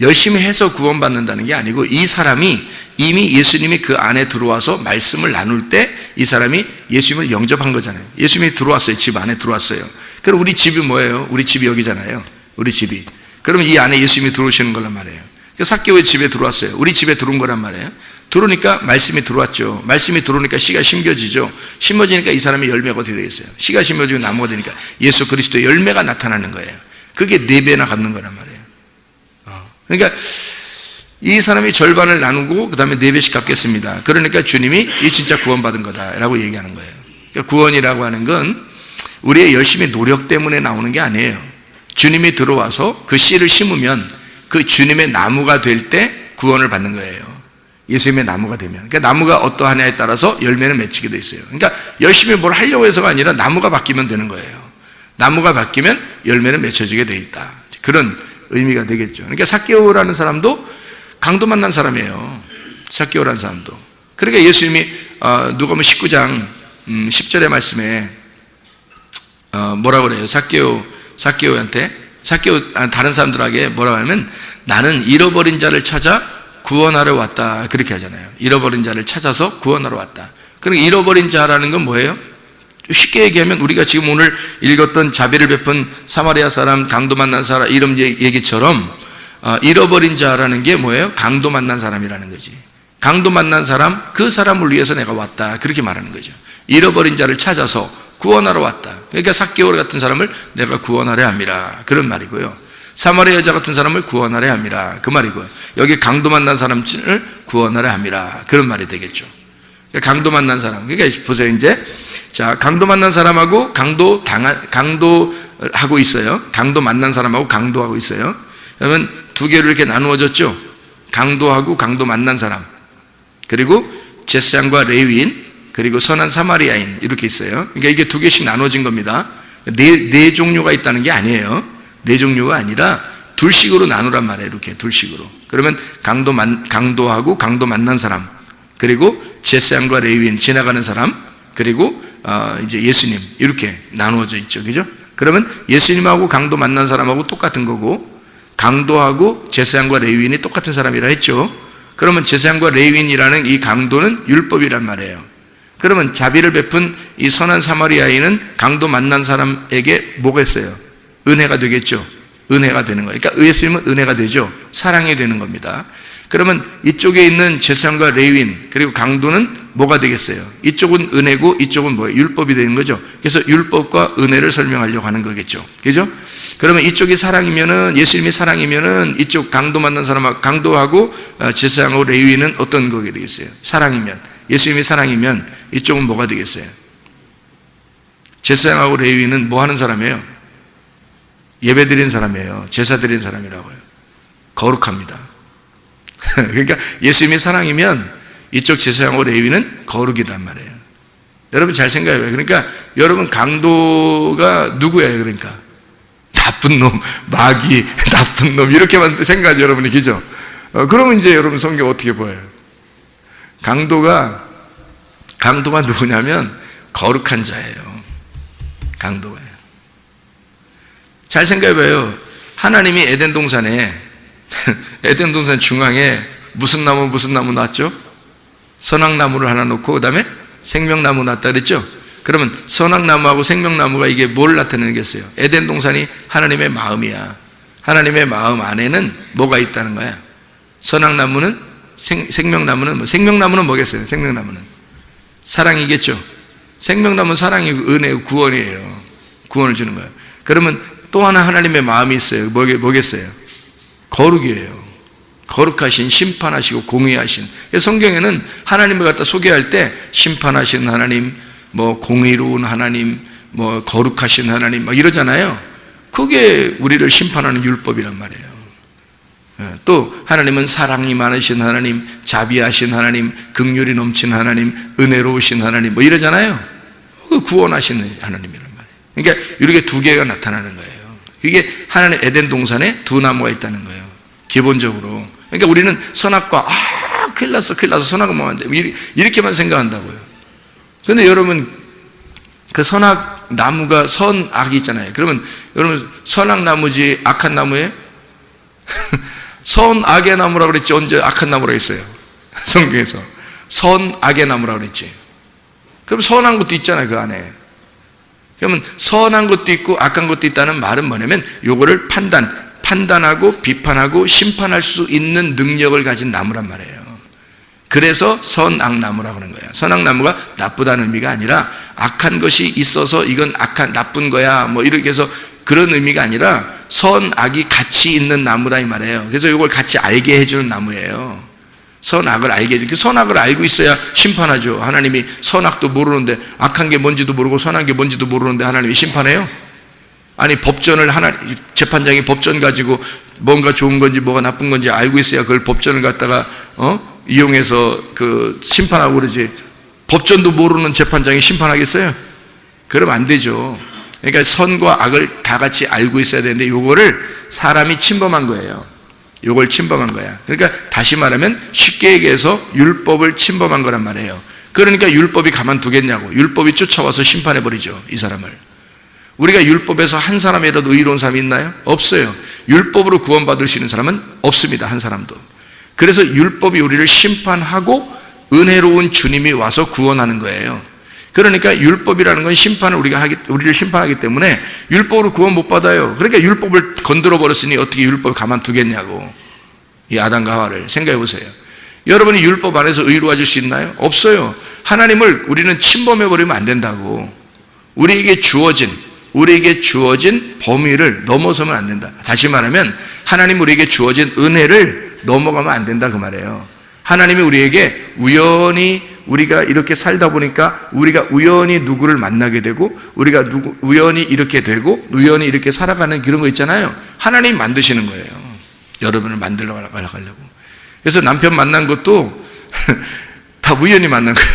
열심히 해서 구원받는다는 게 아니고 이 사람이 이미 예수님이 그 안에 들어와서 말씀을 나눌 때 이 사람이 예수님을 영접한 거잖아요. 예수님이 들어왔어요. 집 안에 들어왔어요. 그럼 우리 집이 뭐예요? 우리 집이 여기잖아요. 우리 집이. 그러면 이 안에 예수님이 들어오시는 거란 말이에요. 삭개오의 집에 들어왔어요. 우리 집에 들어온 거란 말이에요. 들어오니까 말씀이 들어왔죠. 말씀이 들어오니까 씨가 심겨지죠. 심어지니까 이 사람의 열매가 어떻게 되겠어요? 씨가 심어지고 나무가 되니까 예수 그리스도의 열매가 나타나는 거예요. 그게 4배나 갚는 거란 말이에요. 그러니까 이 사람이 절반을 나누고 그 다음에 4배씩 갚겠습니다. 그러니까 주님이 이 진짜 구원받은 거다라고 얘기하는 거예요. 그러니까 구원이라고 하는 건 우리의 열심히 노력 때문에 나오는 게 아니에요. 주님이 들어와서 그 씨를 심으면 그 주님의 나무가 될 때 구원을 받는 거예요. 예수님의 나무가 되면. 그러니까 나무가 어떠하냐에 따라서 열매는 맺히게 돼 있어요. 그러니까 열심히 뭘 하려고 해서가 아니라 나무가 바뀌면 되는 거예요. 나무가 바뀌면 열매는 맺혀지게 돼 있다. 그런 의미가 되겠죠. 그러니까 삭개오라는 사람도 강도 만난 사람이에요. 삭개오라는 사람도. 그러니까 예수님이 누가복음 19장 10절의 말씀에 뭐라고 그래요? 삭개오한테 삭개오 다른 사람들에게 뭐라고 하냐면 나는 잃어버린 자를 찾아 구원하러 왔다 그렇게 하잖아요. 잃어버린 자를 찾아서 구원하러 왔다. 그러니까 잃어버린 자라는 건 뭐예요? 쉽게 얘기하면 우리가 지금 오늘 읽었던 자비를 베푼 사마리아 사람, 강도 만난 사람 이런 얘기처럼 잃어버린 자라는 게 뭐예요? 강도 만난 사람이라는 거지. 강도 만난 사람, 그 사람을 위해서 내가 왔다 그렇게 말하는 거죠. 잃어버린 자를 찾아서 구원하러 왔다. 그러니까 삭개오 같은 사람을 내가 구원하려 함이라 그런 말이고요. 사마리아 여자 같은 사람을 구원하려 함이라 그 말이고요. 여기 강도 만난 사람을 구원하려 함이라 그런 말이 되겠죠. 그러니까 강도 만난 사람. 그러니까 보세요. 이제 자, 강도 만난 사람하고 강도하고 있어요. 강도 만난 사람하고 강도하고 있어요. 그러면 두 개로 이렇게 나누어졌죠. 강도하고 강도 만난 사람. 그리고 제사장과 레위인, 그리고 선한 사마리아인 이렇게 있어요. 그러니까 이게 두 개씩 나눠진 겁니다. 네 종류가 있다는 게 아니에요. 네 종류가 아니라 둘씩으로 나누란 말이에요. 이렇게 둘씩으로. 그러면 강도하고 강도 만난 사람, 그리고 제사장과 레위인 지나가는 사람, 그리고 이제 예수님 이렇게 나누어져 있죠. 그죠? 그러면 예수님하고 강도 만난 사람하고 똑같은 거고 강도하고 제사장과 레위인이 똑같은 사람이라 했죠. 그러면 제사장과 레위인이라는 이 강도는 율법이란 말이에요. 그러면 자비를 베푼 이 선한 사마리아인은 강도 만난 사람에게 뭐가 있어요? 은혜가 되겠죠. 은혜가 되는 거예요. 그러니까 예수님은 은혜가 되죠. 사랑이 되는 겁니다. 그러면 이쪽에 있는 제사장과 레위인 그리고 강도는 뭐가 되겠어요? 이쪽은 은혜고 이쪽은 뭐예요? 율법이 되는 거죠. 그래서 율법과 은혜를 설명하려고 하는 거겠죠. 그죠? 그러면 이쪽이 사랑이면은 예수님이 사랑이면은 이쪽 강도 만난 사람하고 강도하고 제사장하고 레위인은 어떤 거게 되겠어요? 사랑이면 예수님이 사랑이면 이쪽은 뭐가 되겠어요? 제사장하고 레위인은 뭐 하는 사람이에요? 예배 드리는 사람이에요. 제사 드리는 사람이라고요. 거룩합니다. 그러니까 예수님이 사랑이면 이쪽 제사장하고 레위인은 거룩이란 말이에요. 여러분 잘 생각해봐요. 그러니까 여러분 강도가 누구예요? 그러니까 나쁜 놈, 마귀, 나쁜 놈 이렇게만 생각하죠. 여러분이 그죠? 그러면 이제 여러분 성경 어떻게 보여요? 강도가 누구냐면 거룩한 자예요. 강도가. 잘 생각해봐요. 하나님이 에덴 동산 중앙에 무슨 나무 놨죠? 선악나무를 하나 놓고 그 다음에 생명나무 놨다 그랬죠? 그러면 선악나무하고 생명나무가 이게 뭘 나타내겠어요? 에덴 동산이 하나님의 마음이야. 하나님의 마음 안에는 뭐가 있다는 거야? 선악나무는 생명나무는 뭐? 생명나무는 뭐겠어요? 생명나무는 사랑이겠죠? 생명나무는 사랑이고 은혜고 구원이에요. 구원을 주는 거예요. 그러면 또 하나 하나님의 마음이 있어요. 뭐겠어요? 거룩이에요. 거룩하신, 심판하시고 공의하신. 성경에는 하나님을 갖다 소개할 때 심판하신 하나님, 뭐 공의로운 하나님, 뭐 거룩하신 하나님 막 이러잖아요. 그게 우리를 심판하는 율법이란 말이에요. 또 하나님은 사랑이 많으신 하나님, 자비하신 하나님, 긍휼이 넘친 하나님, 은혜로우신 하나님 뭐 이러잖아요. 구원하시는 하나님이란 말이에요. 그러니까 이렇게 두 개가 나타나는 거예요. 그게 하나님 에덴 동산에 두 나무가 있다는 거예요. 기본적으로. 그러니까 우리는 선악과 큰일 났어 선악은 뭐 안 돼 이렇게만 생각한다고요. 그런데 여러분 그 선악 나무가 선악이 있잖아요. 그러면 여러분 선악 나무지 악한 나무에 선악의 나무라고 그랬지 언제 악한 나무라고 했어요? 성경에서 선악의 나무라고 그랬지. 그럼 선한 것도 있잖아요. 그 안에. 그러면 선한 것도 있고 악한 것도 있다는 말은 뭐냐면 요거를 판단하고 비판하고 심판할 수 있는 능력을 가진 나무란 말이에요. 그래서 선악나무라고 하는 거예요. 선악나무가 나쁘다는 의미가 아니라 악한 것이 있어서 이건 나쁜 거야 뭐 이렇게 해서 그런 의미가 아니라 선악이 같이 있는 나무라 이 말이에요. 그래서 이걸 같이 알게 해주는 나무예요. 선악을 알게 해주는. 선악을 알고 있어야 심판하죠. 하나님이 선악도 모르는데 악한 게 뭔지도 모르고 선한 게 뭔지도 모르는데 하나님이 심판해요? 아니 법전을 재판장이 법전 가지고 뭔가 좋은 건지 뭐가 나쁜 건지 알고 있어야 그걸 법전을 갖다가 이용해서 그 심판하고 그러지. 법전도 모르는 재판장이 심판하겠어요? 그러면 안 되죠. 그러니까 선과 악을 다 같이 알고 있어야 되는데 요거를 사람이 침범한 거예요. 요걸 침범한 거야. 그러니까 다시 말하면 쉽게 얘기해서 율법을 침범한 거란 말이에요. 그러니까 율법이 가만두겠냐고. 율법이 쫓아와서 심판해버리죠. 이 사람을. 우리가 율법에서 한 사람이라도 의로운 사람이 있나요? 없어요. 율법으로 구원받을 수 있는 사람은 없습니다. 한 사람도. 그래서 율법이 우리를 심판하고 은혜로운 주님이 와서 구원하는 거예요. 그러니까 율법이라는 건 우리를 심판하기 때문에 율법으로 구원 못 받아요. 그러니까 율법을 건드려 버렸으니 어떻게 율법을 가만두겠냐고. 이 아담과 하와를 생각해 보세요. 여러분이 율법 안에서 의로워질 수 있나요? 없어요. 하나님을 우리는 침범해 버리면 안 된다고. 우리에게 주어진 범위를 넘어서면 안 된다. 다시 말하면 하나님 우리에게 주어진 은혜를 넘어가면 안 된다 그 말이에요. 하나님이 우리에게 우리가 이렇게 살다 보니까 우리가 우연히 누구를 만나게 되고 우리가 우연히 이렇게 되고 우연히 이렇게 살아가는 그런 거 있잖아요. 하나님이 만드시는 거예요. 여러분을 만들러 가려고. 그래서 남편 만난 것도 다 우연히 만난 거예요.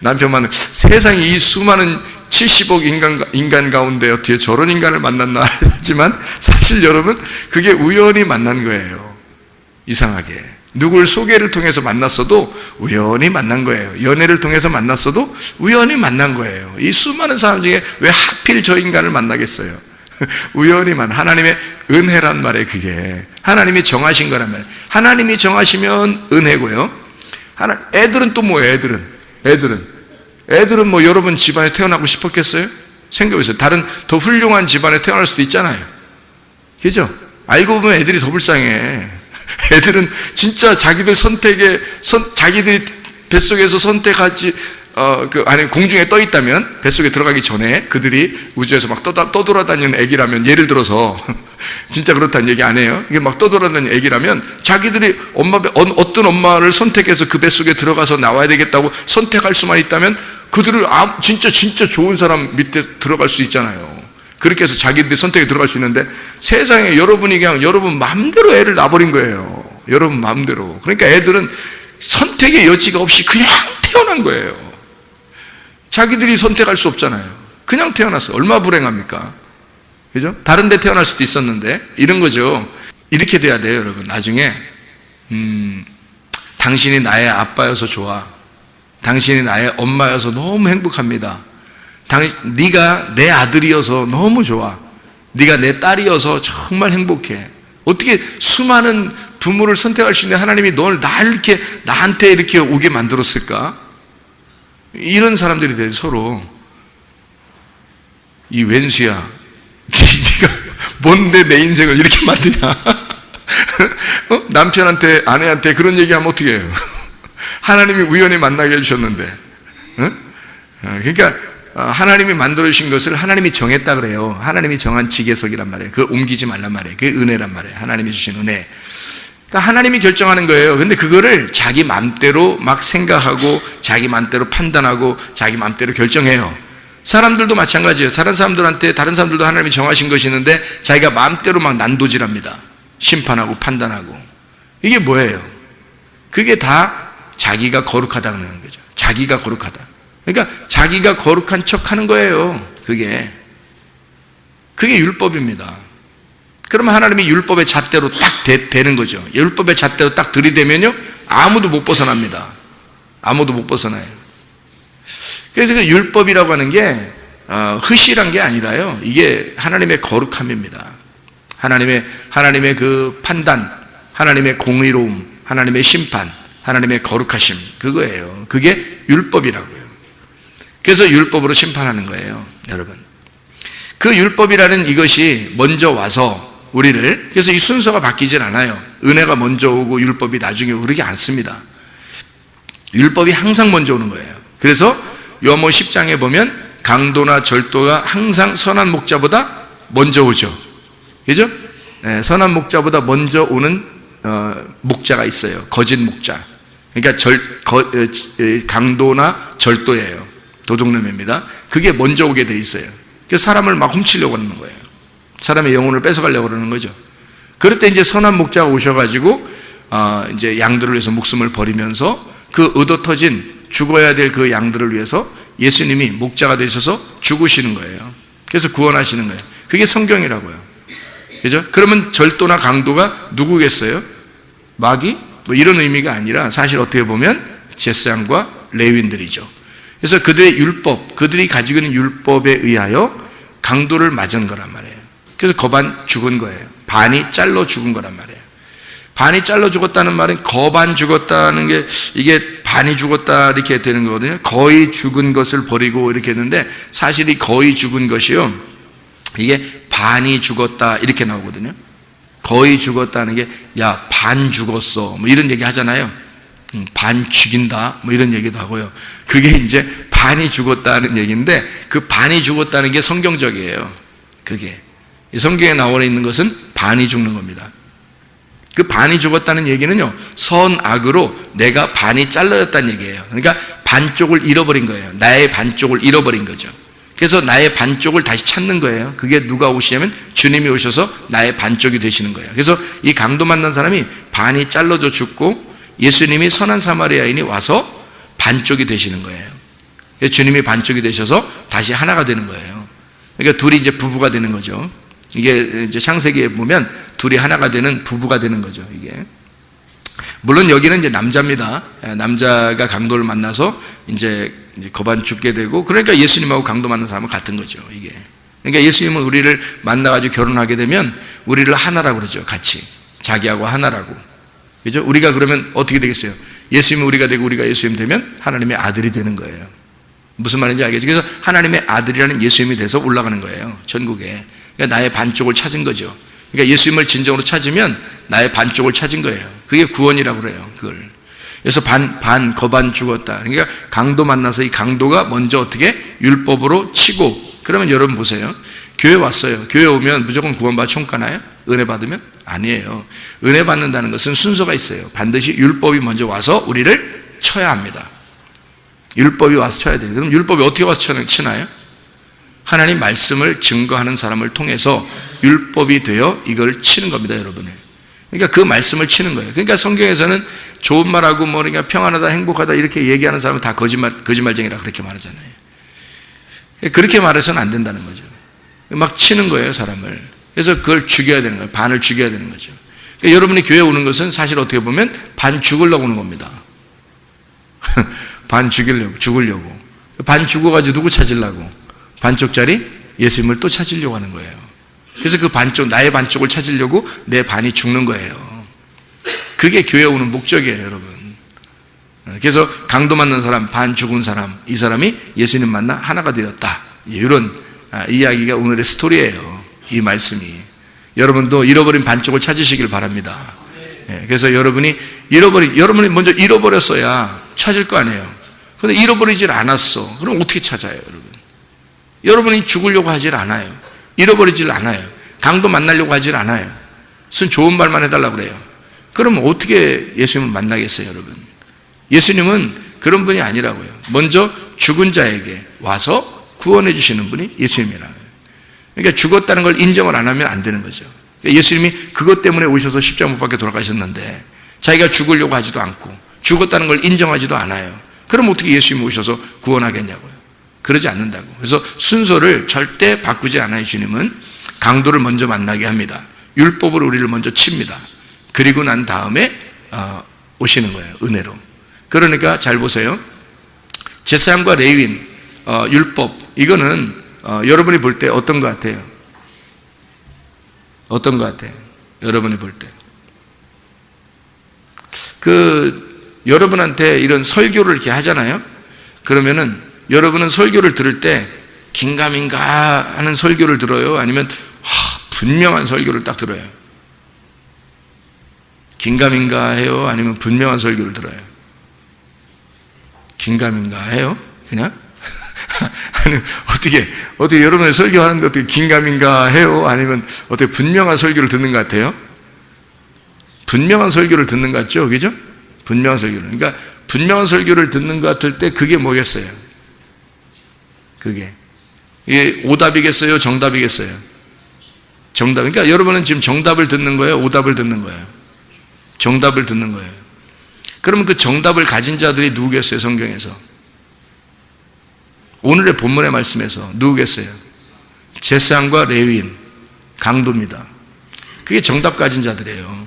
남편 만난 세상에 이 수많은 70억 인간 가운데 어떻게 저런 인간을 만났나 하지만 사실 여러분 그게 우연히 만난 거예요. 이상하게 누굴 소개를 통해서 만났어도 우연히 만난 거예요. 연애를 통해서 만났어도 우연히 만난 거예요. 이 수많은 사람 중에 왜 하필 저 인간을 만나겠어요? 우연히만. 하나님의 은혜란 말이에요. 그게 하나님이 정하신 거란 말이에요. 하나님이 정하시면 은혜고요. 애들은 또 뭐예요? 애들은 뭐 여러분 집안에 태어나고 싶었겠어요? 생각해보세요. 다른 더 훌륭한 집안에 태어날 수도 있잖아요. 그죠? 알고 보면 애들이 더 불쌍해. 애들은 진짜 자기들 자기들이 뱃속에서 선택하지, 공중에 떠 있다면, 뱃속에 들어가기 전에 그들이 우주에서 막 떠돌아다니는 애기라면, 예를 들어서, 진짜 그렇다는 얘기 안 해요. 이게 막 떠돌아다니는 애기라면, 자기들이 어떤 엄마를 선택해서 그 뱃속에 들어가서 나와야 되겠다고 선택할 수만 있다면, 그들을 진짜 좋은 사람 밑에 들어갈 수 있잖아요. 그렇게 해서 자기들이 선택에 들어갈 수 있는데 세상에 여러분이 그냥 여러분 마음대로 애를 낳아버린 거예요. 여러분 마음대로. 그러니까 애들은 선택의 여지가 없이 그냥 태어난 거예요. 자기들이 선택할 수 없잖아요. 그냥 태어났어요. 얼마나 불행합니까? 그죠? 다른 데 태어날 수도 있었는데 이런 거죠. 이렇게 돼야 돼요, 여러분. 나중에 당신이 나의 아빠여서 좋아. 당신이 나의 엄마여서 너무 행복합니다. 네가 내 아들이어서 너무 좋아. 네가 내 딸이어서 정말 행복해. 어떻게 수많은 부모를 선택할 수 있는 하나님이 나한테 이렇게 오게 만들었을까? 이런 사람들이 돼. 서로 이 웬수야, 네가 뭔데 내 인생을 이렇게 만드냐? 남편한테 아내한테 그런 얘기하면 어떻게 해요? 하나님이 우연히 만나게 해주셨는데, 그러니까 하나님이 만들어주신 것을 하나님이 정했다 그래요. 하나님이 정한 지계석이란 말이에요. 그걸 옮기지 말란 말이에요. 그게 은혜란 말이에요. 하나님이 주신 은혜. 그러니까 하나님이 결정하는 거예요. 근데 그거를 자기 맘대로 막 생각하고 자기 맘대로 판단하고 자기 맘대로 결정해요. 사람들도 마찬가지예요. 다른 사람들도 하나님이 정하신 것이 있는데 자기가 마음대로 막 난도질합니다. 심판하고 판단하고. 이게 뭐예요? 그게 다 자기가 거룩하다는 거죠. 자기가 거룩하다. 그러니까 자기가 거룩한 척 하는 거예요. 그게 율법입니다. 그러면 하나님이 율법의 잣대로 딱 되는 거죠. 율법의 잣대로 딱 들이대면요 아무도 못 벗어납니다. 아무도 못 벗어나요. 그래서 그 율법이라고 하는 게 흐실한 게 아니라요, 이게 하나님의 거룩함입니다. 하나님의 그 판단, 하나님의 공의로움, 하나님의 심판, 하나님의 거룩하심, 그거예요. 그게 율법이라고요. 그래서 율법으로 심판하는 거예요, 여러분. 그 율법이라는 이것이 먼저 와서 그래서 이 순서가 바뀌질 않아요. 은혜가 먼저 오고 율법이 나중에 오르지 않습니다. 율법이 항상 먼저 오는 거예요. 그래서 요한복음 10장에 보면 강도나 절도가 항상 선한 목자보다 먼저 오죠. 그죠? 네, 선한 목자보다 먼저 오는 목자가 있어요. 거짓 목자. 그러니까 강도나 절도예요. 도둑놈입니다. 그게 먼저 오게 돼 있어요. 그래서 사람을 막 훔치려고 하는 거예요. 사람의 영혼을 뺏어가려고 그러는 거죠. 그럴 때 이제 선한 목자가 오셔가지고 이제 양들을 위해서 목숨을 버리면서 그 얻어터진 죽어야 될 그 양들을 위해서 예수님이 목자가 되셔서 죽으시는 거예요. 그래서 구원하시는 거예요. 그게 성경이라고요. 그죠? 그러면 절도나 강도가 누구겠어요? 마귀? 뭐 이런 의미가 아니라 사실 어떻게 보면 제사장과 레위인들이죠. 그래서 그들의 율법, 그들이 가지고 있는 율법에 의하여 강도를 맞은 거란 말이에요. 그래서 거반 죽은 거예요. 반이 잘려 죽은 거란 말이에요. 반이 잘려 죽었다는 말은 거반 죽었다는 게 이게 반이 죽었다 이렇게 되는 거거든요. 거의 죽은 것을 버리고 이렇게 했는데 사실 이 거의 죽은 것이요, 이게 반이 죽었다 이렇게 나오거든요. 거의 죽었다는 게 야 반 죽었어 뭐 이런 얘기 하잖아요. 반 죽인다 뭐 이런 얘기도 하고요. 그게 이제 반이 죽었다는 얘기인데 그 반이 죽었다는 게 성경적이에요. 그게 이 성경에 나와 있는 것은 반이 죽는 겁니다. 그 반이 죽었다는 얘기는요, 선악으로 내가 반이 잘라졌다는 얘기예요. 그러니까 반쪽을 잃어버린 거예요. 나의 반쪽을 잃어버린 거죠. 그래서 나의 반쪽을 다시 찾는 거예요. 그게 누가 오시냐면 주님이 오셔서 나의 반쪽이 되시는 거예요. 그래서 이 강도 만난 사람이 반이 잘라져 죽고 예수님이 선한 사마리아인이 와서 반쪽이 되시는 거예요. 그래서 주님이 반쪽이 되셔서 다시 하나가 되는 거예요. 그러니까 둘이 이제 부부가 되는 거죠. 이게 이제 창세기에 보면 둘이 하나가 되는 부부가 되는 거죠, 이게. 물론 여기는 이제 남자입니다. 남자가 강도를 만나서 이제 거반 죽게 되고, 그러니까 예수님하고 강도 만난 사람은 같은 거죠, 이게. 그러니까 예수님은 우리를 만나가지고 결혼하게 되면 우리를 하나라고 그러죠, 같이. 자기하고 하나라고. 그죠? 우리가 그러면 어떻게 되겠어요? 예수님은 우리가 되고 우리가 예수님 되면 하나님의 아들이 되는 거예요. 무슨 말인지 알겠죠? 그래서 하나님의 아들이라는 예수님이 돼서 올라가는 거예요, 천국에. 그러니까 나의 반쪽을 찾은 거죠. 그러니까 예수님을 진정으로 찾으면 나의 반쪽을 찾은 거예요. 그게 구원이라고 그래요, 그걸. 그래서 거반 죽었다. 그러니까 강도 만나서 이 강도가 먼저 어떻게 율법으로 치고, 그러면 여러분 보세요. 교회 왔어요. 교회 오면 무조건 구원받아 천국 가나요? 은혜 받으면? 아니에요. 은혜 받는다는 것은 순서가 있어요. 반드시 율법이 먼저 와서 우리를 쳐야 합니다. 율법이 와서 쳐야 돼요. 그럼 율법이 어떻게 와서 치나요? 하나님 말씀을 증거하는 사람을 통해서 율법이 되어 이걸 치는 겁니다, 여러분을. 그러니까 그 말씀을 치는 거예요. 그러니까 성경에서는 좋은 말하고 뭐 그러니까 평안하다, 행복하다 이렇게 얘기하는 사람은 다 거짓말쟁이라 그렇게 말하잖아요. 그렇게 말해서는 안 된다는 거죠. 막 치는 거예요, 사람을. 그래서 그걸 죽여야 되는 거예요. 반을 죽여야 되는 거죠. 그러니까 여러분이 교회 오는 것은 사실 어떻게 보면 반 죽으려고 오는 겁니다. 반 죽으려고. 반 죽어가지고 누구 찾으려고? 반쪽짜리 예수님을 또 찾으려고 하는 거예요. 그래서 그 반쪽, 나의 반쪽을 찾으려고 내 반이 죽는 거예요. 그게 교회 오는 목적이에요, 여러분. 그래서 강도 만난 사람, 반 죽은 사람, 이 사람이 예수님 만나 하나가 되었다. 이런 이야기가 오늘의 스토리예요, 이 말씀이. 여러분도 잃어버린 반쪽을 찾으시길 바랍니다. 그래서 여러분이 먼저 잃어버렸어야 찾을 거 아니에요. 그런데 잃어버리질 않았어. 그럼 어떻게 찾아요, 여러분? 여러분이 죽으려고 하질 않아요. 잃어버리질 않아요. 강도 만나려고 하질 않아요. 무슨 좋은 말만 해달라고 그래요. 그럼 어떻게 예수님을 만나겠어요, 여러분? 예수님은 그런 분이 아니라고요. 먼저 죽은 자에게 와서 구원해 주시는 분이 예수님이라고요. 그러니까 죽었다는 걸 인정을 안 하면 안 되는 거죠. 그러니까 예수님이 그것 때문에 오셔서 십자가 못 박혀 돌아가셨는데 자기가 죽으려고 하지도 않고 죽었다는 걸 인정하지도 않아요. 그럼 어떻게 예수님이 오셔서 구원하겠냐고요. 그러지 않는다고. 그래서 순서를 절대 바꾸지 않아요. 주님은 강도를 먼저 만나게 합니다. 율법으로 우리를 먼저 칩니다. 그리고 난 다음에 오시는 거예요, 은혜로. 그러니까 잘 보세요. 제사장과 레위인, 율법, 이거는 여러분이 볼 때 어떤 것 같아요? 어떤 것 같아요? 여러분이 볼 때. 여러분한테 이런 설교를 이렇게 하잖아요. 그러면은 여러분은 설교를 들을 때 긴가민가 하는 설교를 들어요? 아니면 분명한 설교를 딱 들어요? 긴가민가 해요? 아니면 분명한 설교를 들어요? 긴가민가 해요? 그냥? 아니, 어떻게 여러분이 설교하는데 어떻게 긴가민가 해요? 아니면 어떻게 분명한 설교를 듣는 것 같아요? 분명한 설교를 듣는 것 같죠? 그죠? 분명한 설교를. 그러니까 분명한 설교를 듣는 것 같을 때 그게 뭐겠어요? 이게 오답이겠어요? 정답이겠어요? 정답. 그러니까 여러분은 지금 정답을 듣는 거예요? 오답을 듣는 거예요? 정답을 듣는 거예요. 그러면 그 정답을 가진 자들이 누구겠어요? 성경에서. 오늘의 본문의 말씀에서 누구겠어요? 제사장과 레위인, 강도입니다. 그게 정답 가진 자들이에요.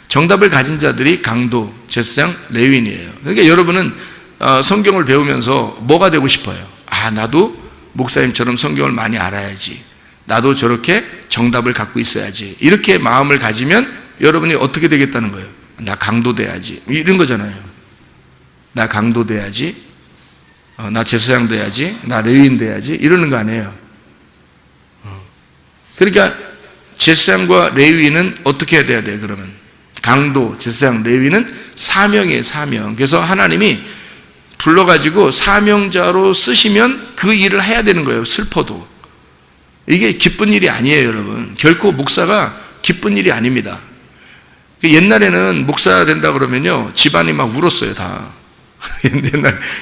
정답을 가진 자들이 강도, 제사장, 레위인이에요. 그러니까 여러분은 성경을 배우면서 뭐가 되고 싶어요? 나도 목사님처럼 성경을 많이 알아야지, 나도 저렇게 정답을 갖고 있어야지, 이렇게 마음을 가지면 여러분이 어떻게 되겠다는 거예요? 나 강도 돼야지, 이런 거잖아요. 나 강도 돼야지, 나 제사장 돼야지, 나 레위인 돼야지, 이러는 거 아니에요. 그러니까 제사장과 레위인은 어떻게 해야 돼요? 그러면 강도, 제사장, 레위인은 사명이에요. 사명. 그래서 하나님이 불러가지고 사명자로 쓰시면 그 일을 해야 되는 거예요. 슬퍼도. 이게 기쁜 일이 아니에요, 여러분. 결코 목사가 기쁜 일이 아닙니다. 옛날에는 목사 된다 그러면요, 집안이 막 울었어요, 다.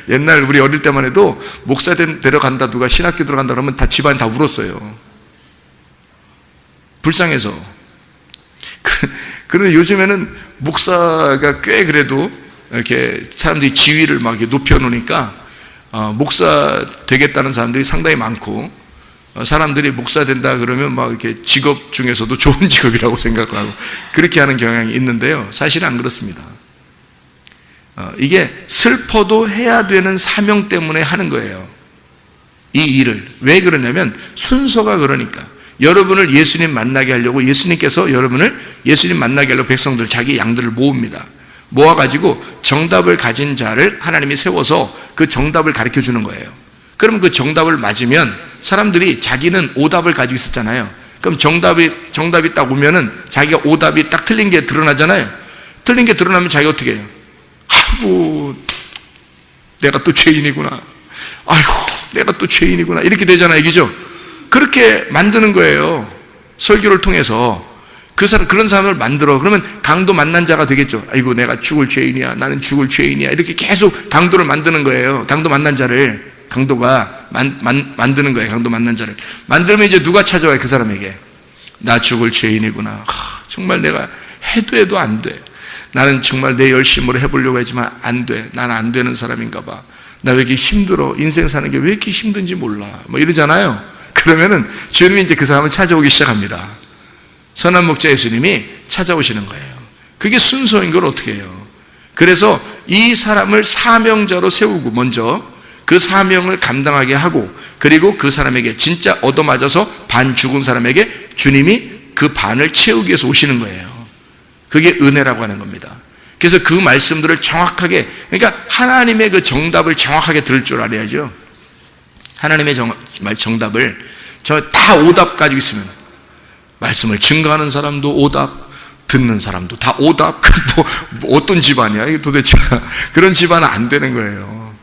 옛날 우리 어릴 때만 해도 목사 데려간다, 누가 신학교 들어간다 그러면 다 집안이 다 울었어요. 불쌍해서. 그런데 요즘에는 목사가 꽤 그래도 이렇게 사람들이 지위를 막 이렇게 높여놓으니까 목사 되겠다는 사람들이 상당히 많고, 사람들이 목사 된다 그러면 막 이렇게 직업 중에서도 좋은 직업이라고 생각을 하고 그렇게 하는 경향이 있는데요, 사실은 안 그렇습니다. 이게 슬퍼도 해야 되는 사명 때문에 하는 거예요. 이 일을. 왜 그러냐면 순서가 그러니까. 여러분을 예수님 만나게 하려고, 예수님께서 여러분을 예수님 만나게 하려고 백성들, 자기 양들을 모읍니다. 모아가지고 정답을 가진 자를 하나님이 세워서 그 정답을 가르쳐 주는 거예요. 그럼 그 정답을 맞으면 사람들이, 자기는 오답을 가지고 있었잖아요. 그럼 정답이 딱 오면은 자기가 오답이 딱 틀린 게 드러나잖아요. 틀린 게 드러나면 자기가 어떻게 해요? 아이고, 내가 또 죄인이구나. 아이고, 내가 또 죄인이구나. 이렇게 되잖아요, 그죠? 그렇게 만드는 거예요. 설교를 통해서. 그런 사람을 만들어. 그러면 강도 만난 자가 되겠죠. 아이고, 내가 죽을 죄인이야. 나는 죽을 죄인이야. 이렇게 계속 강도를 만드는 거예요. 강도 만난 자를. 강도가 만드는 거예요. 강도 만난 자를. 만들면 이제 누가 찾아와요? 그 사람에게. 나 죽을 죄인이구나. 정말 내가 해도 안 돼. 나는 정말 내 열심으로 해보려고 하지만 안 돼. 나는 안 되는 사람인가 봐. 나 왜 이렇게 힘들어. 인생 사는 게 왜 이렇게 힘든지 몰라. 뭐 이러잖아요. 그러면은 주님이 이제 그 사람을 찾아오기 시작합니다. 선한 목자 예수님이 찾아오시는 거예요. 그게 순서인 걸 어떻게 해요? 그래서 이 사람을 사명자로 세우고, 먼저 그 사명을 감당하게 하고, 그리고 그 사람에게 진짜 얻어맞아서 반 죽은 사람에게 주님이 그 반을 채우기 위해서 오시는 거예요. 그게 은혜라고 하는 겁니다. 그래서 그 말씀들을 정확하게, 그러니까 하나님의 그 정답을 정확하게 들을 줄 알아야죠. 하나님의 정답을 저 다 오답 가지고 있으면, 말씀을 증거하는 사람도 오답, 듣는 사람도 다 오답. 뭐 어떤 집안이야 이게 도대체. 그런 집안은 안 되는 거예요.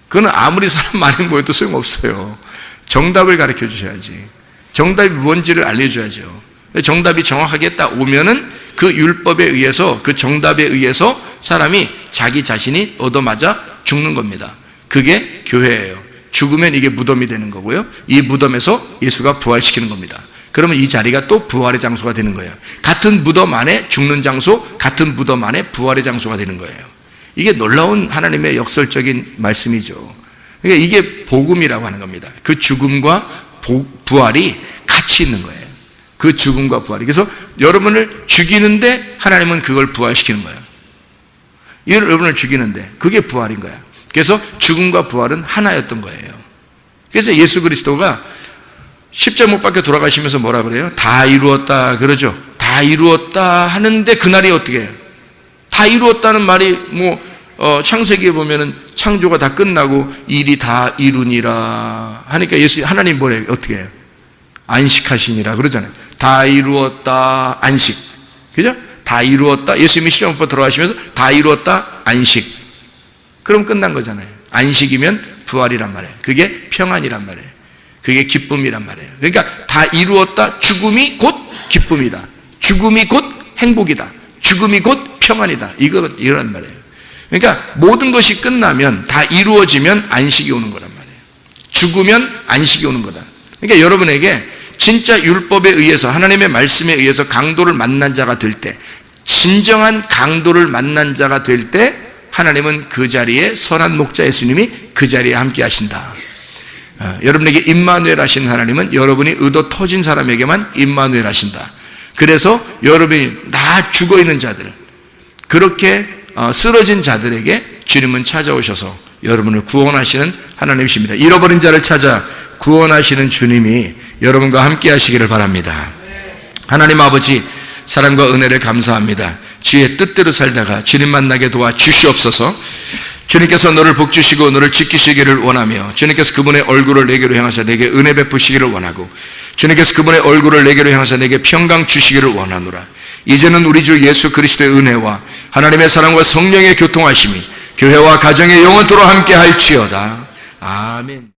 그거는 아무리 사람 많이 모여도 소용없어요. 정답을 가르쳐 주셔야지. 정답이 뭔지를 알려줘야죠. 정답이 정확하게 딱 오면은 그 율법에 의해서, 그 정답에 의해서 사람이 자기 자신이 얻어맞아 죽는 겁니다. 그게 교회예요. 죽으면 이게 무덤이 되는 거고요, 이 무덤에서 예수가 부활시키는 겁니다. 그러면 이 자리가 또 부활의 장소가 되는 거예요. 같은 무덤 안에 죽는 장소, 같은 무덤 안에 부활의 장소가 되는 거예요. 이게 놀라운 하나님의 역설적인 말씀이죠. 그러니까 이게 복음이라고 하는 겁니다. 그 죽음과 부활이 같이 있는 거예요. 그 죽음과 부활이. 그래서 여러분을 죽이는데 하나님은 그걸 부활시키는 거예요. 여러분을 죽이는데 그게 부활인 거야. 그래서 죽음과 부활은 하나였던 거예요. 그래서 예수 그리스도가 십자가 못 박혀 돌아가시면서 뭐라 그래요? 다 이루었다 그러죠. 다 이루었다 하는데 그날이 어떻게 해요? 다 이루었다는 말이 창세기에 보면은 창조가 다 끝나고 일이 다 이루니라 하니까 하나님 뭐래요? 어떻게 해요? 안식하시니라 그러잖아요. 다 이루었다 안식. 그죠? 다 이루었다. 예수님이 십자가 못 박혀 돌아가시면서 다 이루었다 안식. 그럼 끝난 거잖아요. 안식이면 부활이란 말이에요. 그게 평안이란 말이에요. 그게 기쁨이란 말이에요. 그러니까 다 이루었다. 죽음이 곧 기쁨이다. 죽음이 곧 행복이다. 죽음이 곧 평안이다. 이런 말이에요. 그러니까 모든 것이 끝나면, 다 이루어지면 안식이 오는 거란 말이에요. 죽으면 안식이 오는 거다. 그러니까 여러분에게 진짜 율법에 의해서, 하나님의 말씀에 의해서 강도를 만난 자가 될 때, 진정한 강도를 만난 자가 될 때 하나님은 그 자리에, 선한 목자 예수님이 그 자리에 함께 하신다. 여러분에게 임마누엘 하신 하나님은 여러분이 의도 터진 사람에게만 임마누엘 하신다. 그래서 여러분이 다 죽어있는 자들, 그렇게 쓰러진 자들에게 주님은 찾아오셔서 여러분을 구원하시는 하나님이십니다. 잃어버린 자를 찾아 구원하시는 주님이 여러분과 함께 하시기를 바랍니다. 하나님 아버지, 사랑과 은혜를 감사합니다. 주의 뜻대로 살다가 주님 만나게 도와주시옵소서. 주님께서 너를 복주시고 너를 지키시기를 원하며, 주님께서 그분의 얼굴을 내게로 향하사 내게 은혜 베푸시기를 원하고, 주님께서 그분의 얼굴을 내게로 향하사 내게 평강 주시기를 원하노라. 이제는 우리 주 예수 그리스도의 은혜와 하나님의 사랑과 성령의 교통하심이 교회와 가정에 영원토록 함께 할지어다. 아멘.